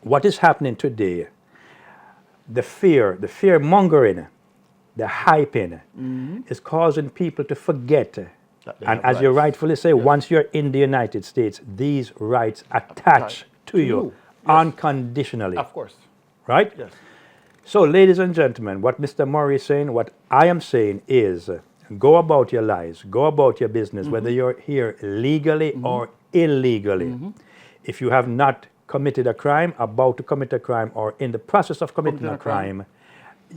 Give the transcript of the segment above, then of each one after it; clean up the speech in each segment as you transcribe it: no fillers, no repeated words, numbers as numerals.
what is happening today, the fear mongering, the hyping is causing people to forget. And as you rightfully say, once you're in the United States, these rights attach to you unconditionally. Of course. Right? Yes. So, ladies and gentlemen, what Mr. Murray is saying, what I am saying is go about your lives, go about your business, whether you're here legally or illegally. If you have not committed a crime, about to commit a crime, or in the process of committing a crime,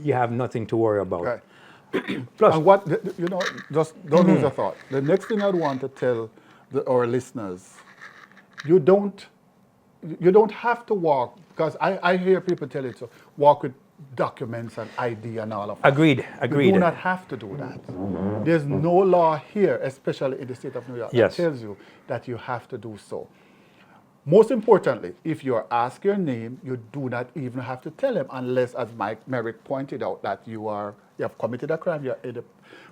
you have nothing to worry about. Right. Plus, And what, just don't lose a thought. The next thing I'd want to tell our listeners, you don't have to walk, because I hear people tell it, so walk with documents and ID and all of that. Agreed. You do not have to do that. There's no law here, especially in the state of New York, that tells you that you have to do so. Most importantly, if you're asked your name, you do not even have to tell him unless, as Mike Merrick pointed out, that you have committed a crime, you're in the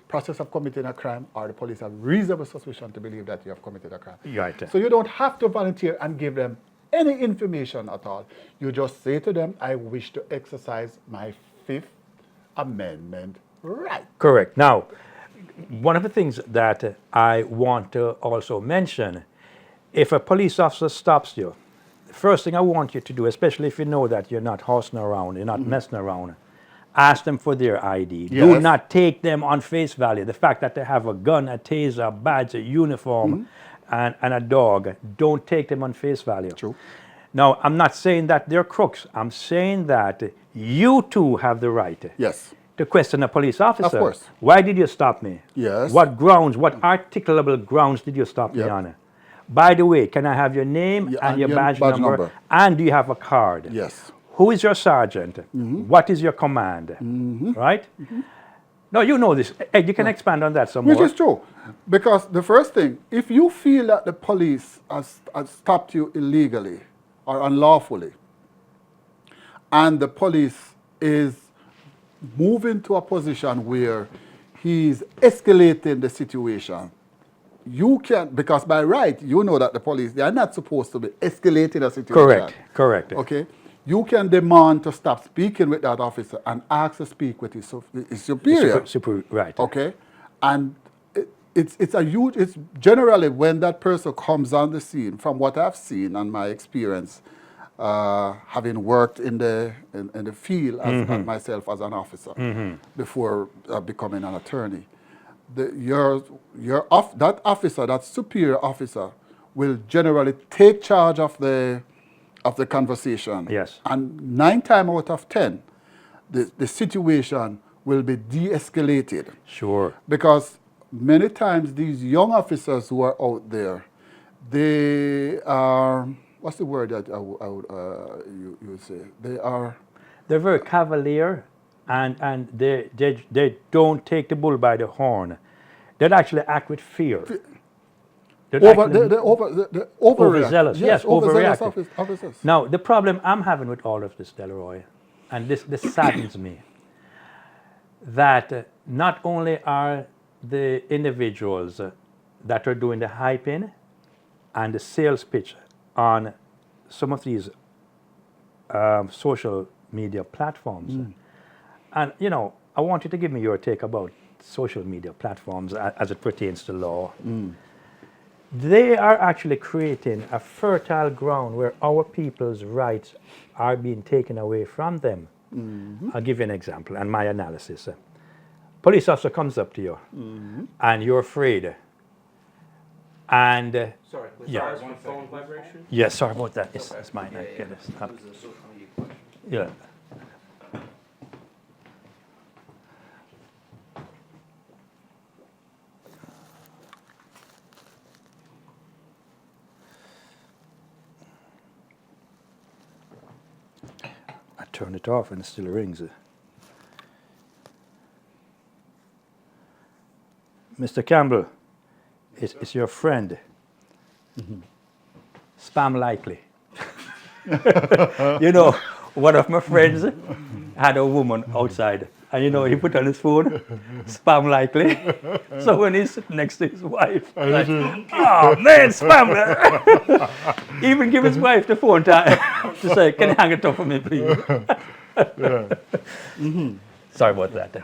process of committing a crime, or the police have reasonable suspicion to believe that you have committed a crime. Right. So you don't have to volunteer and give them any information at all. You just say to them, I wish to exercise my Fifth Amendment right. Correct. Now, one of the things that I want to also mention, if a police officer stops you, the first thing I want you to do, especially if you know that you're not horsing around, you're not messing around, ask them for their ID. Yes. Do not take them on face value. The fact that they have a gun, a taser, a badge, a uniform, and a dog, don't take them on face value. True. Now, I'm not saying that they're crooks. I'm saying that you too have the right to question a police officer. Of course. Why did you stop me? Yes. What grounds, what articulable grounds did you stop me on? By the way, can I have your name and your badge number? And do you have a card? Yes. Who is your sergeant? What is your command? Right? No, you know this. Ed, you can expand on that some more. Which is true. Because the first thing, if you feel that the police has stopped you illegally or unlawfully, and the police is moving to a position where he's escalating the situation, you can, because by right, you know that the police, they are not supposed to be escalating a situation. Correct. Okay? You can demand to stop speaking with that officer and ask to speak with his superior. Right. Okay? And it's generally when that person comes on the scene, from what I've seen and my experience, having worked in the field as myself as an officer before becoming an attorney, that officer, that superior officer, will generally take charge of the conversation. Yes. And 9 times out of 10, the situation will be de-escalated. Sure. Because many times these young officers who are out there, they are, what's the word that you would say? They're very cavalier, and they don't take the bull by the horn. They actually act with fear. They're overzealous. Yes, overreactive. Officers. Now, the problem I'm having with all of this, Delroy, and this saddens me, that not only are the individuals that are doing the hyping and the sales pitch on some of these social media platforms. And, I want you to give me your take about social media platforms as it pertains to law. They are actually creating a fertile ground where our people's rights are being taken away from them. I'll give you an example and my analysis. Police officer comes up to you and you're afraid. And sorry, one phone vibration? Yes, sorry about that. It's mine. I get this. It was a social media question. Yeah. I turn it off and it still rings. Mr. Campbell, it's your friend. Spam likely. One of my friends had a woman outside And you know, he put on his phone, spam likely. So when he's sitting next to his wife, like, oh man, spam. Even give his wife the phone to say, can you hang it up for me, please? Sorry about that.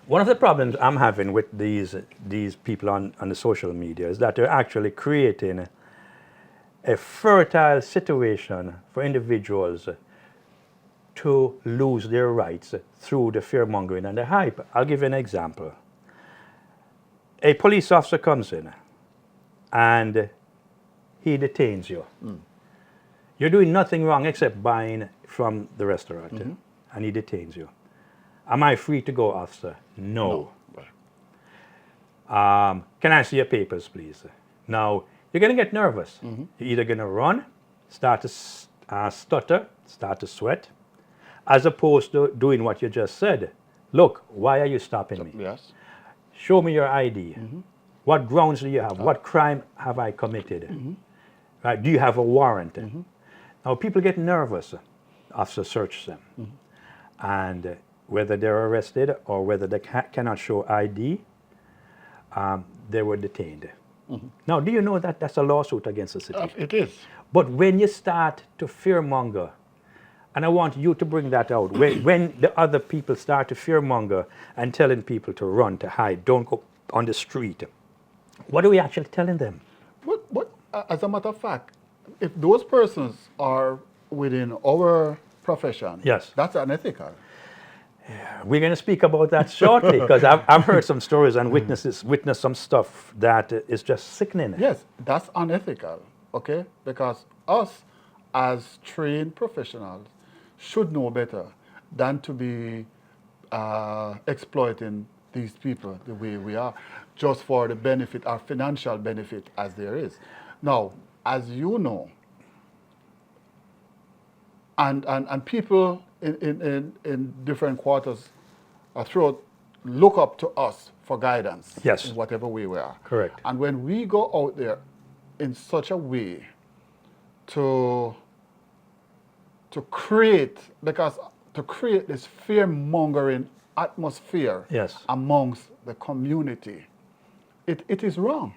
One of the problems I'm having with these people on the social media is that they're actually creating a fertile situation for individuals to lose their rights through the fear-mongering and the hype. I'll give you an example. A police officer comes in and he detains you. You're doing nothing wrong except buying from the restaurant, and he detains you. Am I free to go, officer? No. Can I see your papers, please? Now, you're going to get nervous. You're either going to run, start to stutter, start to sweat, as opposed to doing what you just said. Look, why are you stopping me? Yes. Show me your ID. What grounds do you have? What crime have I committed? Right? Do you have a warrant? Now, people get nervous. Officer searches them. And whether they're arrested or whether they cannot show ID, they were detained. Now, do you know that that's a lawsuit against the city? It is. But when you start to fearmonger, and I want you to bring that out, when the other people start to fearmonger and telling people to run, to hide, don't go on the street, what are we actually telling them? As a matter of fact, if those persons are within our profession, Yes. that's unethical. We're going to speak about that shortly because I've heard some stories and witnessed some stuff that is just sickening. Yes, that's unethical, okay? Because us as trained professionals should know better than to be exploiting these people the way we are, just for the benefit, our financial benefit as there is. Now, as you know, and people in different quarters throughout look up to us for guidance Yes. in whatever way we are. Correct. And when we go out there in such a way to create this fear-mongering atmosphere Yes. amongst the community, it is wrong.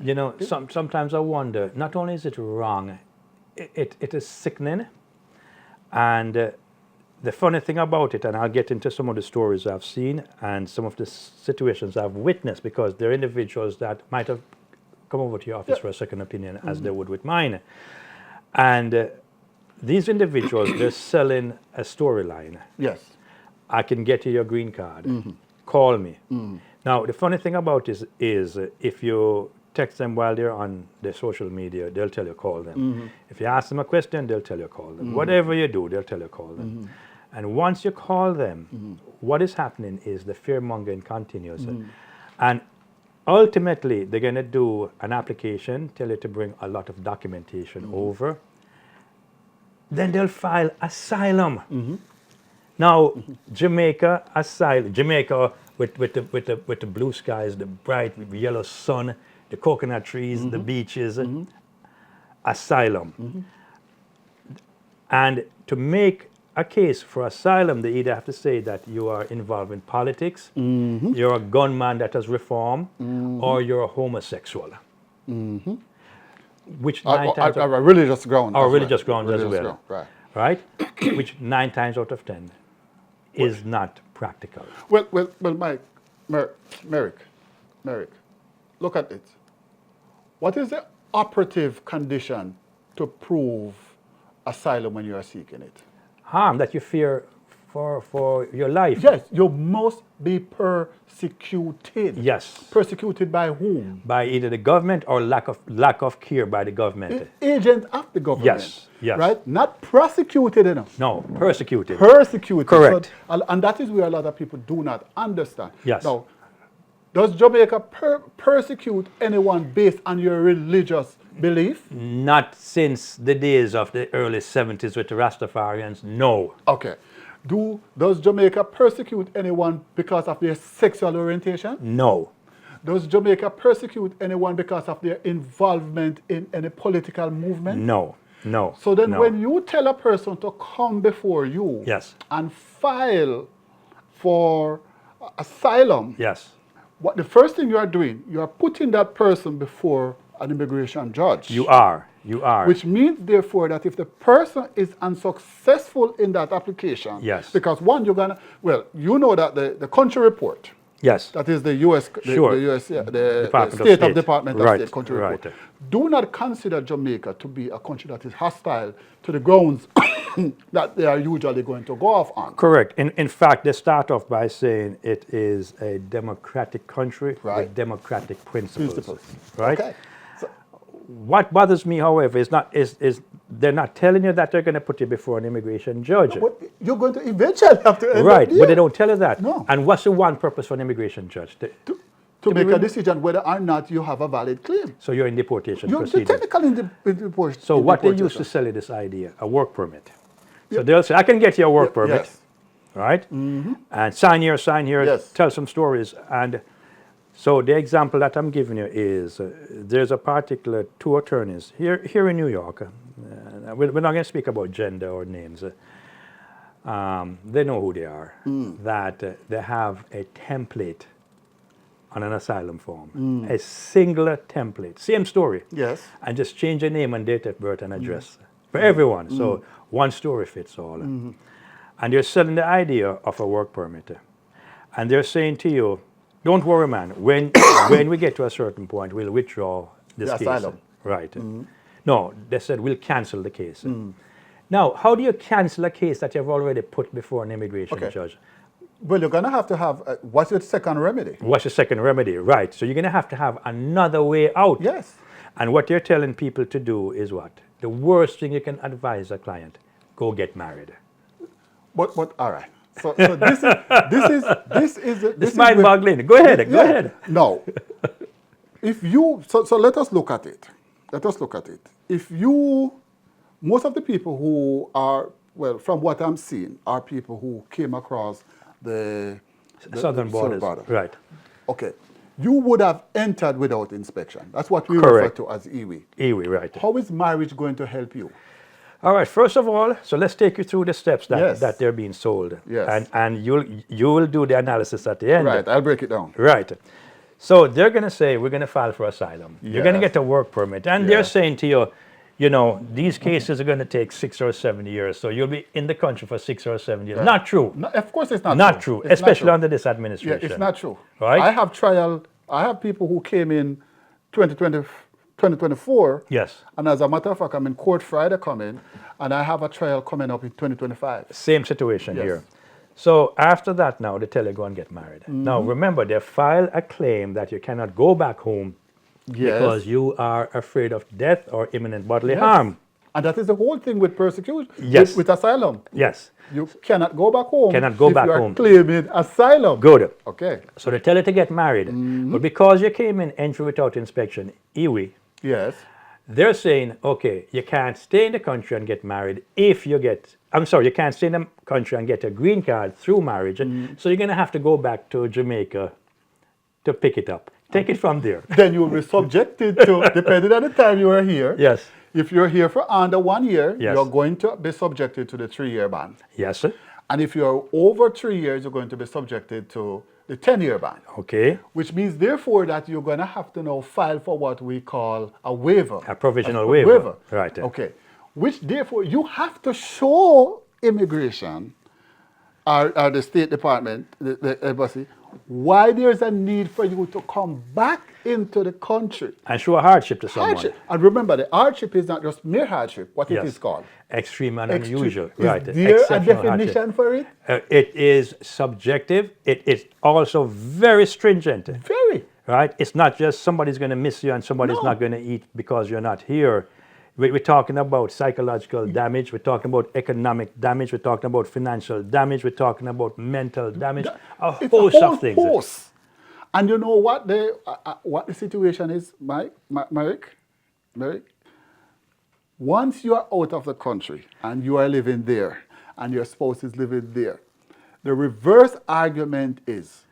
You know, sometimes I wonder, not only is it wrong, it is sickening. And the funny thing about it, and I'll get into some of the stories I've seen and some of the situations I've witnessed, because there are individuals that might have come over to your office for a second opinion, as they would with mine. And these individuals, they're selling a storyline. Yes. I can get you your green card. Call me. Now, the funny thing about it is if you text them while they're on their social media, they'll tell you call them. If you ask them a question, they'll tell you call them. Whatever you do, they'll tell you call them. And once you call them, what is happening is the fear-mongering continues. And ultimately, they're going to do an application, tell you to bring a lot of documentation over. Then they'll file asylum. Now, Jamaica with the blue skies, the bright yellow sun, the coconut trees, the beaches, asylum. And to make a case for asylum, they either have to say that you are involved in politics, you're a gunman that has reformed, or you're a homosexual. Which nine times a religious ground. or as religious well. grounds as Religious well, ground, right. right? Which 9 times out of 10 is not practical. Well, Mike, Merrick, look at it. What is the operative condition to prove asylum when you are seeking it? Harm that you fear for your life. Yes, you must be persecuted. Yes. Persecuted by whom? By either the government or lack of care by the government. Agent of the government. Yes, yes. Right? Not prosecuted enough. No, persecuted. Persecuted. Correct. So, and that is where a lot of people do not understand. Yes. Now, does Jamaica persecute anyone based on your religious belief? Not since the days of the early 70s with the Rastafarians, no. Okay. Does Jamaica persecute anyone because of their sexual orientation? No. Does Jamaica persecute anyone because of their involvement in any political movement? No. No. So then no. when you tell a person to come before you Yes. and file for asylum, Yes. what the first thing you are doing, you are putting that person before an immigration judge. You are. You are. Which means, therefore, that if the person is unsuccessful in that application, Yes. because one, you're gonna, well, you know that the country report, Yes. that is the U.S. Sure. the US, the Department of State of State. Department of Right, State country right. report. Do not consider Jamaica to be a country that is hostile to the grounds that they are usually going to go off on. Correct. In fact, they start off by saying it is a democratic country Right. with democratic principles. Principles. Right? Okay. So, What bothers me, however, is they're not telling you that they're going to put you before an immigration judge. but you're going to eventually have to end Right, up but they there don't tell you that. No. And what's the one purpose for an immigration judge? to make a decision whether or not you have a valid claim. So you're in deportation You're proceedings. technically in the deportation. So what they used to sell you this idea, a work permit. So they'll say, I can get you a work permit, Yes. right? And sign here, Yes. tell some stories. And so the example that I'm giving you is there's a particular two attorneys here in New York. We're not going to speak about gender or names. They know who they are. That they have a template on an asylum form, a singular template, same story. Yes. And just change the name and date of birth and address for everyone. So one story fits all. And they're selling the idea of a work permit. And they're saying to you, don't worry, man, when we get to a certain point, we'll withdraw this The case. asylum. Right. No, they said, we'll cancel the case. Now, how do you cancel a case that you've already put before an immigration Okay. judge? Well, you're going to have what's your second remedy? What's the second remedy? Right. So you're going to have another way out. Yes. And what you're telling people to do is what? The worst thing you can advise a client, go get married. But all right. So this is mind-boggling. Go ahead. Go ahead. No. If you so let us look at it. Let us look at it. If you, most of the people who are, well, from what I'm seeing, are people who came across the Southern borders. Right. Okay. You would have entered without inspection. That's what we Correct. refer to as IWI. Iwi, right. How is marriage going to help you? All right. First of all, so let's take you through the steps Yes. that they're being sold. Yes. And you will do the analysis at the end. Right. I'll break it down. Right. So they're going to say, we're going to file for asylum. You're going to Yes. get a work permit. And they're Yes. saying to you, you know, these cases are going to take 6 or 7 years. So you'll be in the country for 6 or 7 years. Not true. No, of course it's not Not true. true, It's not especially true. under this Yeah, administration. it's not true. Right? I have people who came in 2024. Yes. And as a matter of fact, I'm in court Friday coming, and I have a trial coming up in 2025. Same situation Yes. here. So after that now, they tell you go and get married. Now remember, they file a claim that you cannot go back home because you are afraid of death or imminent bodily Yes. harm. And that is the whole thing with persecution, Yes. with asylum. Yes. You cannot go back home Cannot go if back you are home. claiming asylum. Good. Okay. So they tell you to get married. But because you came in entry without inspection, IWI, Yes. they're saying, okay, you can't stay in the country and get married if you get, you can't stay in the country and get a green card through marriage. So you're going to have to go back to Jamaica to pick it up. Take it from there. Then you will be subjected to, depending on the time you are here. Yes. If you're here for under 1 year, Yes. you're going to be subjected to the 3-year ban. Yes, sir. And if you're over 3 years, you're going to be subjected to the 10-year ban. Okay. Which means, therefore, that you're going to have to now file for what we call a waiver. A provisional waiver. Right. Okay. Which, therefore, you have to show immigration or the State Department, the embassy, why there's a need for you to come back into the country. And show a hardship to someone. Hardship. And remember, the hardship is not just mere hardship, what it Yes. is called. Extreme and Extreme. unusual. Is Right. there a Exceptional definition for it? hardship. It is subjective. It is also very stringent. Very. Right? It's not just somebody's going to miss you and somebody's No. not going to eat because you're not here. We're talking about psychological damage. We're talking about economic damage. We're talking about financial damage. We're talking about mental damage. A It's host a whole of things. host. And you know what the situation is, Merrick? Once you are out of the country and you are living there and your spouse is living there, the reverse argument is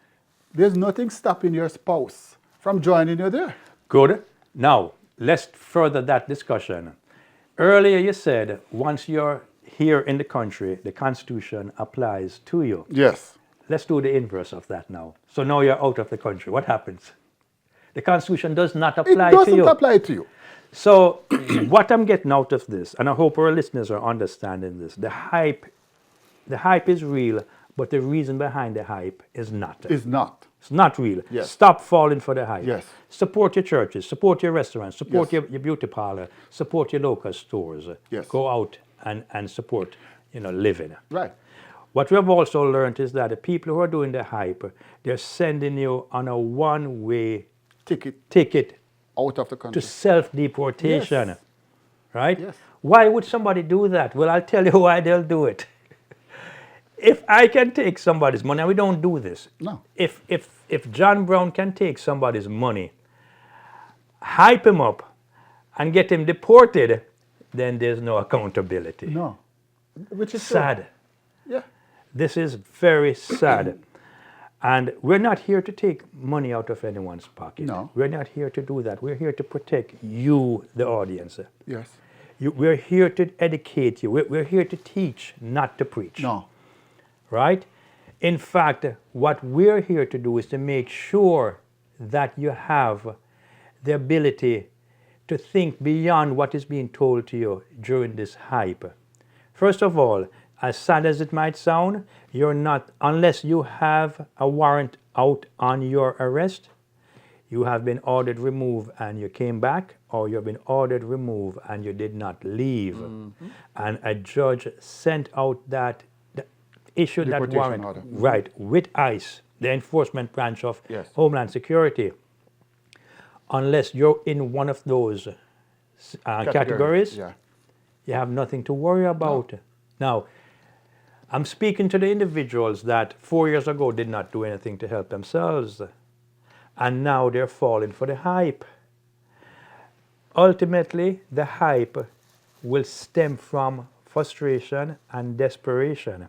there's nothing stopping your spouse from joining you there. Good. Now, let's further that discussion. Earlier you said once you're here in the country, the Constitution applies to you. Yes. Let's do the inverse of that now. So now you're out of the country. What happens? The Constitution does not It apply to doesn't you. apply to you. So what I'm getting out of this, and I hope our listeners are understanding this, the hype is real, but the reason behind the hype is not. It's not. It's not real. Yes. Stop falling for the hype. Yes. Support your churches, support your restaurants, support Yes. your beauty parlor, support your local stores. Yes. Go out and support, living. Right. What we have also learned is that the people who are doing the hype, they're sending you on a one-way ticket Out of the to country. self-deportation. Yes. Right? Yes. Why would somebody do that? Well, I'll tell you why they'll do it. If I can take somebody's money, and we don't do this. No. If John Brown can take somebody's money, hype him up, and get him deported, then there's no accountability. No. Which is true. Sad. Yeah. This is very sad. And we're not here to take money out of anyone's pocket. No. We're not here to do that. We're here to protect you, the audience. Yes. We're here to educate you. We're here to teach, not to preach. No. Right? In fact, what we're here to do is to make sure that you have the ability to think beyond what is being told to you during this hype. First of all, as sad as it might sound, you're not, unless you have a warrant out on your arrest, you have been ordered removed and you came back, or you've been ordered removed and you did not leave. And a judge sent out issued that Deportation warrant, order. right, with ICE, the enforcement branch of Yes. Homeland Security. Unless you're in one of those categories, Yeah. you have nothing to worry about. Now, I'm speaking to the individuals that 4 years ago did not do anything to help themselves, and now they're falling for the hype. Ultimately, the hype will stem from frustration and desperation.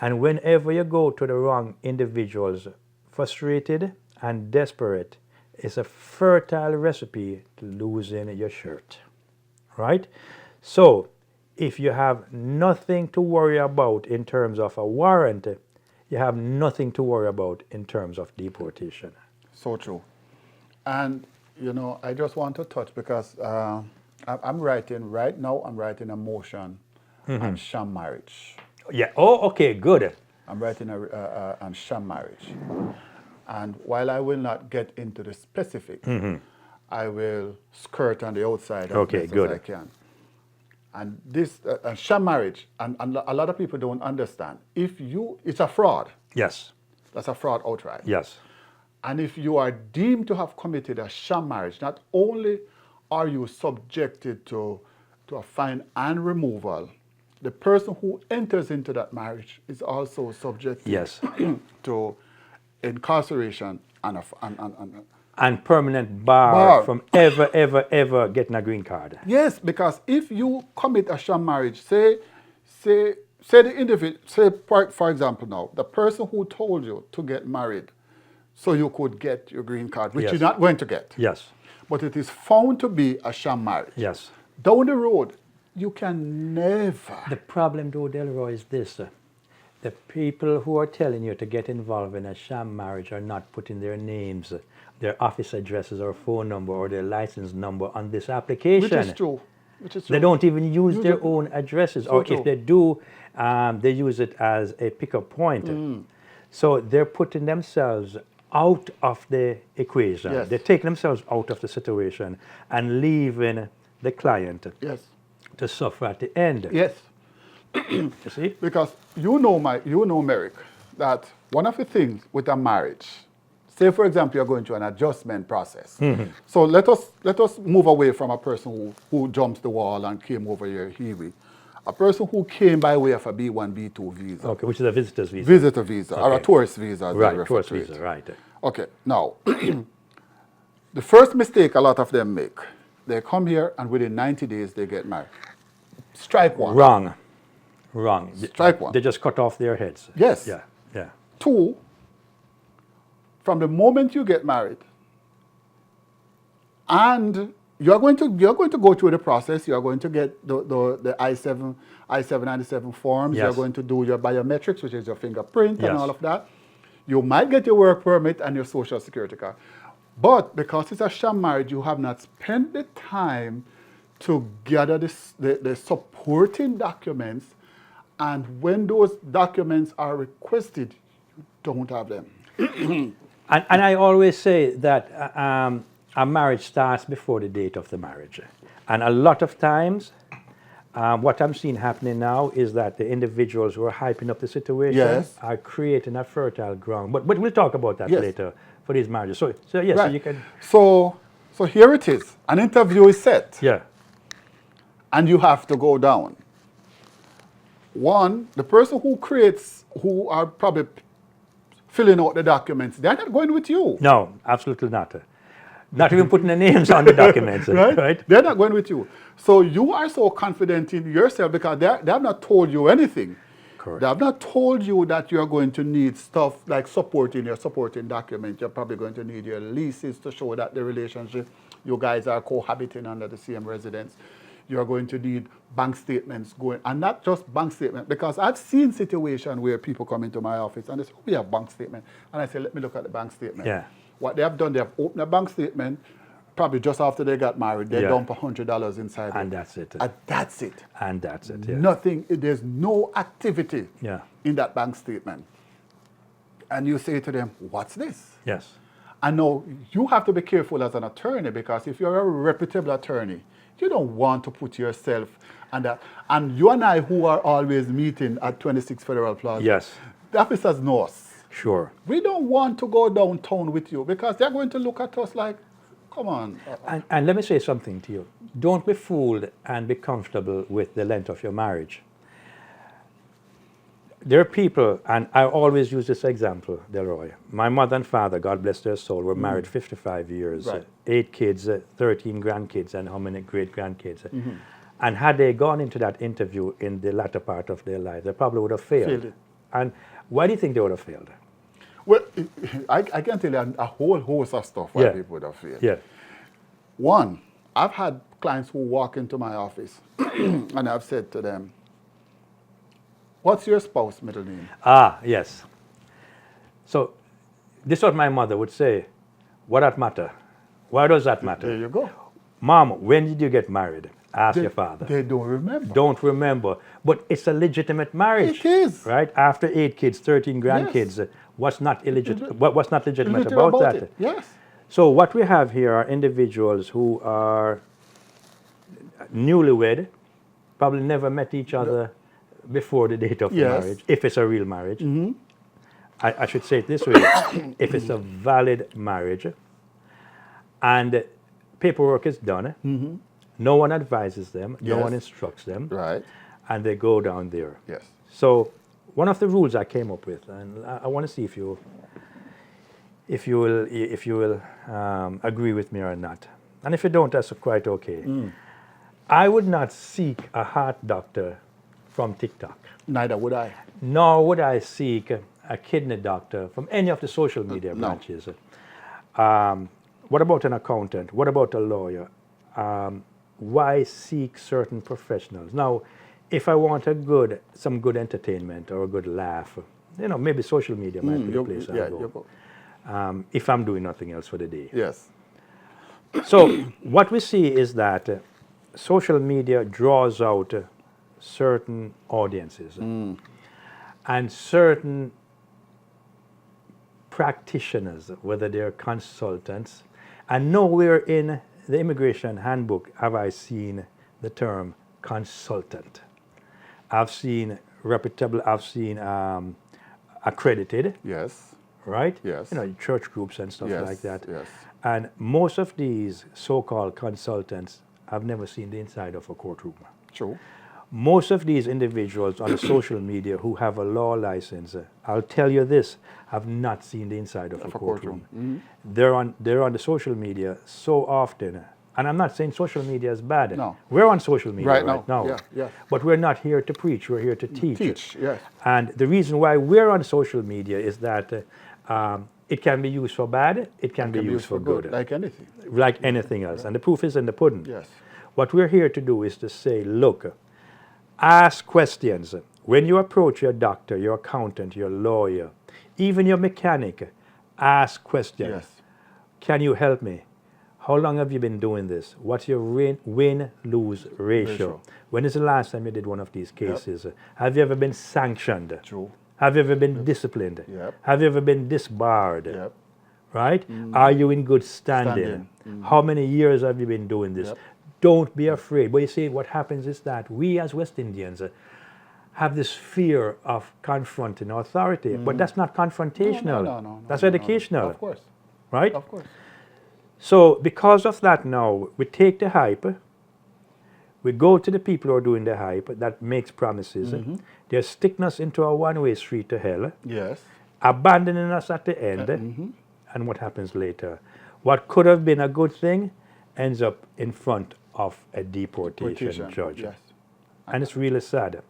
And whenever you go to the wrong individuals, frustrated and desperate, is a fertile recipe to losing your shirt. Right? So, if you have nothing to worry about in terms of a warrant, you have nothing to worry about in terms of deportation. So true. And, I just want to touch because I'm writing a motion on sham marriage. Yeah. Oh, okay, good. I'm writing on sham marriage. And while I will not get into the specific, I will skirt on the outside as Okay, best good. as I can. And this sham marriage, and a lot of people don't understand. It's a fraud. Yes. That's a fraud outright. Yes. And if you are deemed to have committed a sham marriage, not only are you subjected to a fine and removal, the person who enters into that marriage is also subjected Yes. to incarceration And permanent bar from ever getting a green card. Yes, because if you commit a sham marriage, say the individual, for example now, the person who told you to get married so you could get your green card, which Yes. you're not going to get. Yes. But it is found to be a sham marriage. Yes. Down the road, you can never. The problem, though, Delroy, is this. The people who are telling you to get involved in a sham marriage are not putting their names, their office addresses or phone number or their license number on this application. Which is true. They don't even use their own addresses, or true. if they do, they use it as a pickup point. So they're putting themselves out of the equation. Yes. They're taking themselves out of the situation and leaving the client Yes. to suffer at the end. Yes. You see? Because Merrick, that one of the things with a marriage, say for example you're going through an adjustment process. So let us move away from a person who jumps the wall and came over here, a person who came by way of a B1, B2 visa. Okay, which is a visitor's visa. Visitor visa, or a Okay. tourist visa, as they Right, refer tourist to it. visa, right. Okay, now, the first mistake a lot of them make, they come here and within 90 days they get married. Strike one. Wrong. Strike one. They just cut off their heads. Yes. Yeah. Two, from the moment you get married and you're going to go through the process. You're going to get the I-797 forms. Yes. You're going to do your biometrics, which is your fingerprint and Yes. all of that. You might get your work permit and your social security card. But because it's a sham marriage, you have not spent the time to gather the supporting documents. And when those documents are requested, you don't have them. And I always say that a marriage starts before the date of the marriage. And a lot of times, what I'm seeing happening now is that the individuals who are hyping up the situation Yes. are creating a fertile ground. But we'll talk about that Yes. later for these marriages. So yes, Right. so you can. So here it is. An interview is set. Yeah. And you have to go down. One, the person who are probably filling out the documents, they're not going with you. No, absolutely not. Not even putting the names on the documents, right? They're not going with you. So you are so confident in yourself because they have not told you anything. Correct. They have not told you that you're going to need stuff like supporting document. You're probably going to need your leases to show that the relationship, you guys are cohabiting under the same residence. You're going to need bank statements going, and not just bank statement, because I've seen situations where people come into my office and they say, oh, we have bank statement. And I say, let me look at the bank statement. Yeah. What they have done, they have opened a bank statement, probably just after they got married, they Yeah. dump $100 inside And it. that's it. And that's it. And that's it. Yeah. Nothing, there's no activity Yeah. in that bank statement. And you say to them, what's this? Yes. And now you have to be careful as an attorney, because if you're a reputable attorney, you don't want to put yourself and that. And you and I, who are always meeting at 26 Federal Plaza, Yes. the officers know us. Sure. We don't want to go downtown with you because they're going to look at us like, come on. And let me say something to you. Don't be fooled and be comfortable with the length of your marriage. There are people, and I always use this example, Delroy. My mother and father, God bless their soul, were married 55 years, Right. 8 kids, 13 grandkids, and how many great-grandkids. And had they gone into that interview in the latter part of their life, they probably would have failed. Failed it. And why do you think they would have failed? Well, I can tell you a whole host of stuff why Yeah. people would have failed. Yeah. One, I've had clients who walk into my office and I've said to them, what's your spouse's middle name? Ah, yes. So this is what my mother would say. What that matter? Why does that matter? There you go. Mom, when did you get married? Ask your father. They don't remember. Don't remember. But it's a legitimate marriage. It is. Right? After 8 kids, 13 grandkids, what's not legitimate about that? it. Yes. So what we have here are individuals who are newlywed, probably never met each other before the date of the Yes. marriage, if it's a real marriage. I should say it this way, if it's a valid marriage, and paperwork is done, no one advises them, no Yes. one instructs them, Right. and they go down there. Yes. So one of the rules I came up with, and I want to see if you will agree with me or not. And if you don't, that's quite okay. I would not seek a heart doctor from TikTok. Neither would I. Nor would I seek a kidney doctor from any of the social media No. branches. What about an accountant? What about a lawyer? Why seek certain professionals? Now, if I want some good entertainment or a good laugh, maybe social media might be the place I go. If I'm doing nothing else for the day. Yes. So what we see is that social media draws out certain audiences and certain practitioners, whether they're consultants, and nowhere in the immigration handbook have I seen the term consultant. I've seen reputable, I've seen accredited, Yes. right? Yes. Church groups and stuff Yes. like that. Yes. And most of these so-called consultants have never seen the inside of a courtroom. True. Most of these individuals on the social media who have a law license, I'll tell you this, have not seen the inside of a courtroom. They're on the social media so often, and I'm not saying social media is bad. No. We're on social media Right right now. now. Yeah, yeah. But we're not here to preach, we're here to teach. Teach. Yes. And the reason why we're on social media is that It can be used for bad, it can be used for good. like anything. Like anything else. And the proof is in the pudding. Yes. What we're here to do is to say, look, ask questions. When you approach your doctor, your accountant, your lawyer, even your mechanic, ask questions. Yes. Can you help me? How long have you been doing this? What's your win-lose ratio? When is the last time you did one of these cases? Have you ever been sanctioned? True. Have you ever been disciplined? Yep. Have you ever been disbarred? Yep. Right? Are you in good standing? How many years have you been doing this? Yep. Don't be afraid. But you see, what happens is that we as West Indians have this fear of confronting authority, but that's not confrontational. No, That's no, educational. Of course. Right? Of course. So because of that now, we take the hype, we go to the people who are doing the hype that makes promises, they're sticking us into a one-way street to hell, Yes. abandoning us at the end, and what happens later? What could have been a good thing ends up in front of a deportation judge. Yes. And it's really sad.